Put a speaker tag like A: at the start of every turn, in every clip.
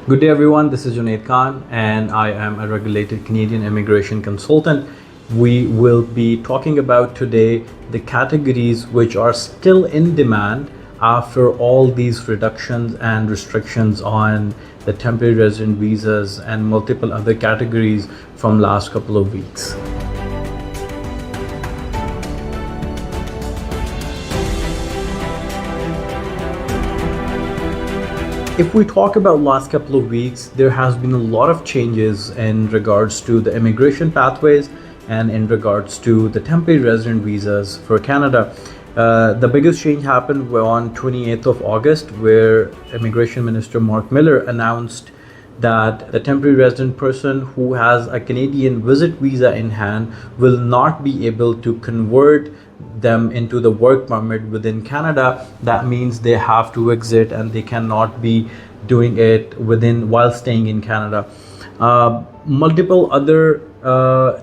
A: Good day, everyone. This is Junaid Khan, and I am a regulated Canadian immigration consultant. We will be talking about today the categories which are still in demand after all these reductions and restrictions on the temporary resident visas and multiple other categories from last couple of weeks. If we talk about last couple of weeks, there has been a lot of changes in regards to the immigration pathways and in regards to the temporary resident visas for Canada. The biggest change happened on 28th of August, where Immigration Minister Mark Miller announced that the temporary resident person who has a Canadian visit visa in hand will not be able to convert them into the work permit within Canada. That means they have to exit and they cannot be doing it within while staying in Canada. Multiple other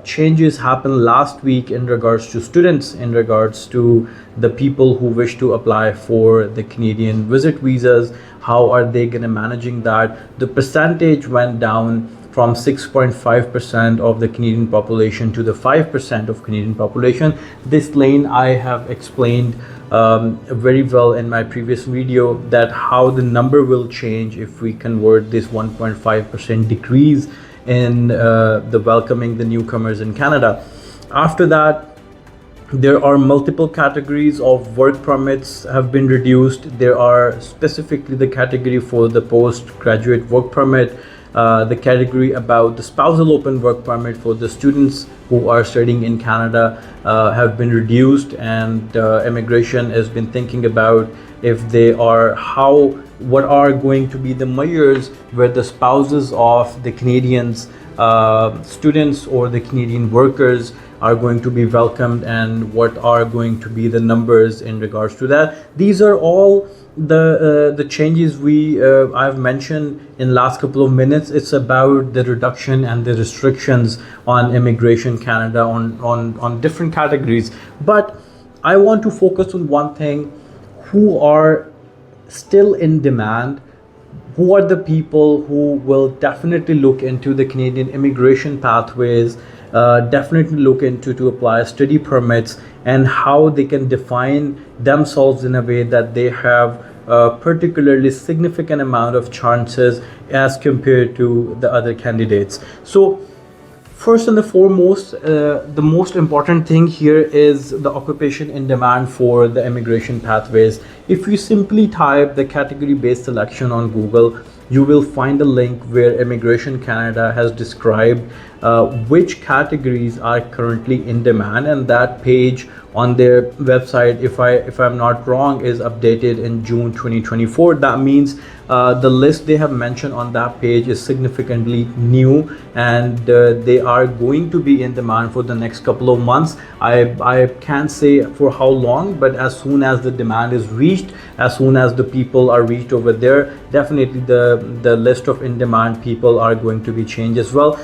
A: changes happened last week in regards to students, in regards to the people who wish to apply for the Canadian visit visas. How are they going to managing that? The percentage went down from 6.5% of the Canadian population to the 5% of Canadian population. This lane I have explained very well in my previous video, that how the number will change if we convert this 1.5% decrease in the welcoming the newcomers in Canada. After that, there are multiple categories of work permits have been reduced. There are specifically the category for the postgraduate work permit, the category about the spousal open work permit for the students who are studying in Canada have been reduced, and immigration has been thinking about if they are what are going to be the measures where the spouses of the Canadians students or the Canadian workers are going to be welcomed, and what are going to be the numbers in regards to that. These are all the changes I've mentioned in last couple of minutes. It's about the reduction and the restrictions on Immigration Canada on different categories. But I want to focus on one thing: who are still in demand, who are the people who will definitely look into the Canadian immigration pathways, definitely look into to apply study permits, and how they can define themselves in a way that they have a particularly significant amount of chances as compared to the other candidates. So first and the foremost, the most important thing here is the occupation in demand for the immigration pathways. If you simply type the category based selection on Google, you will find a link where Immigration Canada has described which categories are currently in demand, and that page on their website, if I'm not wrong, is updated in June 2024. That means the list they have mentioned on that page is significantly new, and they are going to be in demand for the next couple of months. I can't say for how long, but as soon as the demand is reached, as soon as the people are reached over there, definitely the list of in-demand people are going to be changed as well.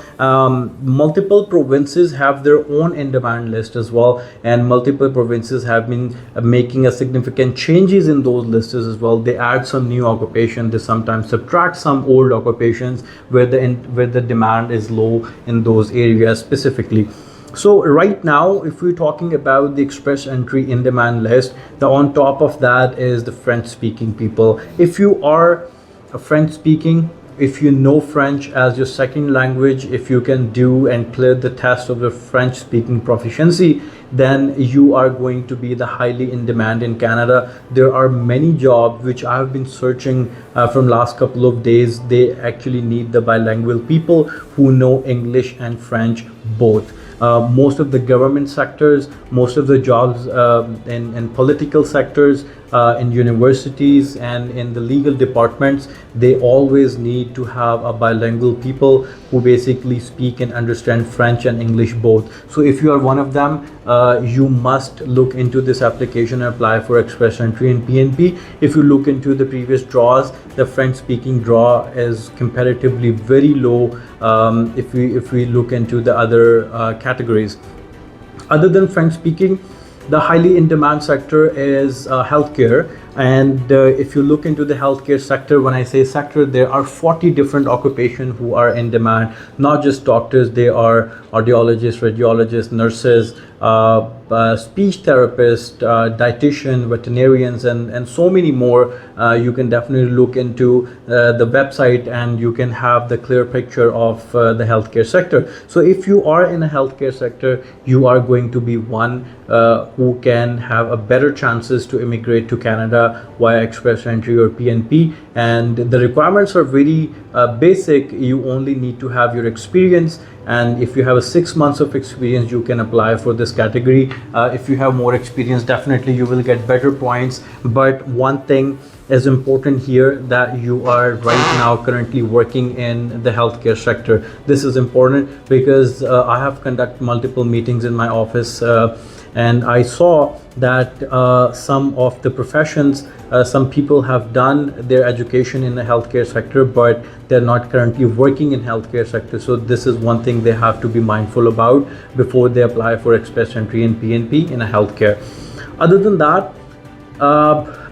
A: Multiple provinces have their own in-demand list as well, and multiple provinces have been making a significant changes in those lists as well. They add some new occupation, they sometimes subtract some old occupations where the demand is low in those areas specifically. So right now, if we're talking about the express entry in demand list, on top of that is the French speaking people. If you are a French speaking, if you know French as your second language, if you can do and clear the test of the French speaking proficiency, then you are going to be the highly in demand in Canada. There are many jobs which I have been searching from last couple of days. They actually need the bilingual people who know English and French both. Most of the government sectors, most of the jobs in political sectors, in universities and in the legal departments, they always need to have a bilingual people who basically speak and understand French and English both. So if you are one of them, you must look into this application and apply for express entry in PNP. If you look into the previous draws, the French speaking draw is comparatively very low if we look into the other categories. Other than French speaking, the highly in demand sector is healthcare. And if you look into the healthcare sector, when I say sector, there are 40 different occupations who are in demand, not just doctors. They are audiologists, radiologists, nurses, speech therapists, dietitian, veterinarians, and so many more. You can definitely look into the website and you can have the clear picture of the healthcare sector. So if you are in a healthcare sector, you are going to be one who can have a better chances to immigrate to Canada via express entry or PNP. And the requirements are very basic. You only need to have your experience, and if you have a 6 months of experience, you can apply for this category. If you have more experience, definitely you will get better points. But one thing is important here, that you are right now currently working in the healthcare sector. This is important because I have conducted multiple meetings in my office, and I saw that some of the professions, some people have done their education in the healthcare sector, but they're not currently working in healthcare sector. So this is one thing they have to be mindful about before they apply for express entry and PNP in a healthcare. Other than that,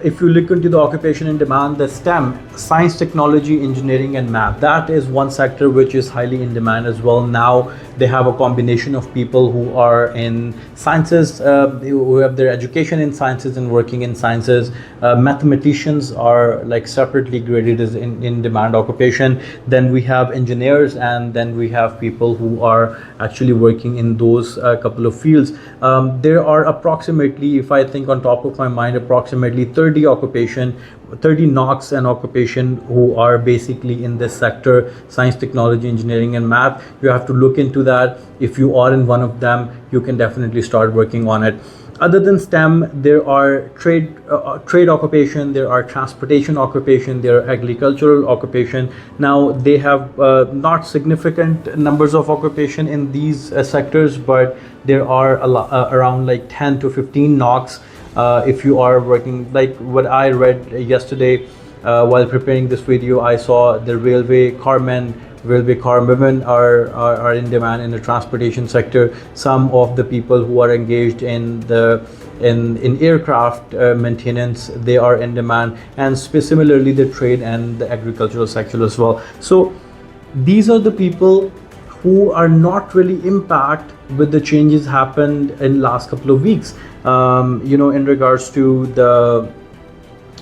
A: if you look into the occupation in demand, the STEM, science, technology, engineering, and math, that is one sector which is highly in demand as well. Now they have a combination of people who are in sciences, who have their education in sciences and working in sciences. Mathematicians are like separately graded as in demand occupation. Then we have engineers, and then we have people who are actually working in those couple of fields. There are approximately, if I think on top of my mind, approximately 30 NOCs and occupation who are basically in this sector, science, technology, engineering, and math. You have to look into that. If you are in one of them, you can definitely start working on it. Other than STEM, there are trade occupation, there are transportation occupation, there are agricultural occupation. Now they have not significant numbers of occupation in these sectors, but there are around like 10 to 15 NOCs. If you are working, like what I read yesterday while preparing this video, I saw the railway carmen, railway carwomen are in demand in the transportation sector. Some of the people who are engaged in aircraft maintenance, they are in demand, and similarly the trade and the agricultural sector as well. So these are the people who are not really impacted with the changes happened in last couple of weeks, in regards to the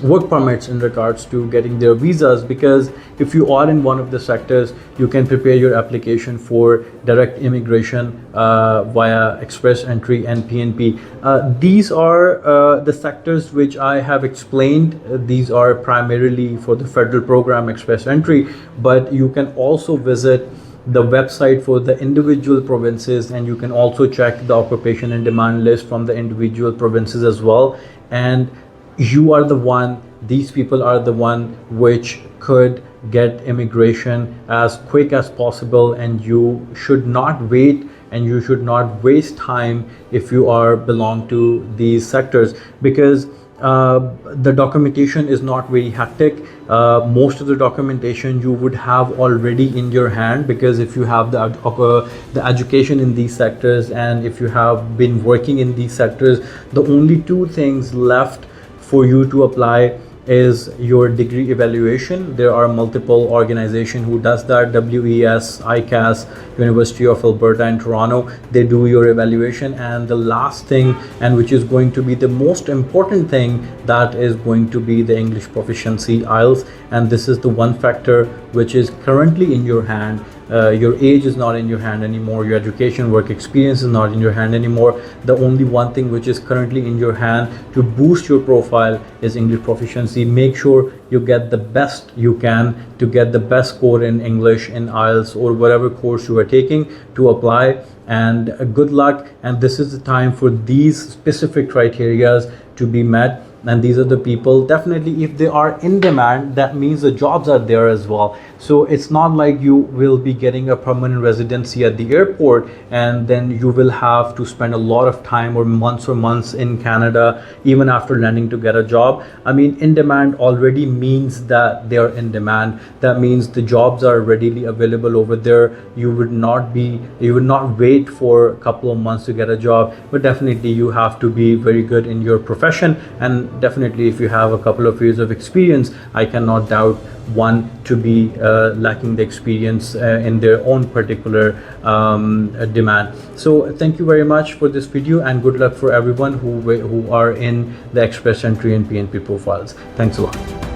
A: work permits, in regards to getting their visas. Because if you are in one of the sectors, you can prepare your application for direct immigration via express entry and PNP. These are the sectors which I have explained. These are primarily for the federal program express entry, but you can also visit the website for the individual provinces, and you can also check the occupation and demand list from the individual provinces as well. And you are the one, these people are the one which could get immigration as quick as possible, and you should not wait and you should not waste time if you are belong to these sectors, because the documentation is not very hectic. Most of the documentation you would have already in your hand, because if you have the education in these sectors and if you have been working in these sectors, the only two things left for you to apply is your degree evaluation. There are multiple organizations who does that: WES, ICAS, University of Alberta in Toronto. They do your evaluation, and the last thing, and which is going to be the most important thing, that is going to be the English proficiency, IELTS. And this is the one factor which is currently in your hand. Your age is not in your hand anymore, your education, work experience is not in your hand anymore. The only one thing which is currently in your hand to boost your profile is English proficiency. Make sure you get the best you can to get the best score in English, in IELTS, or whatever course you are taking to apply. And good luck. And this is the time for these specific criterias to be met. And these are the people, definitely, if they are in demand, that means the jobs are there as well. So it's not like you will be getting a permanent residency at the airport and then you will have to spend a lot of time or months in Canada even after landing to get a job. I mean, in demand already means that they are in demand. That means the jobs are readily available over there. You would not wait for a couple of months to get a job, but definitely you have to be very good in your profession. And definitely, if you have a couple of years of experience, I cannot doubt one to be lacking the experience in their own particular demand. So thank you very much for this video, and good luck for everyone who are in the Express Entry and PNP profiles. Thanks a lot.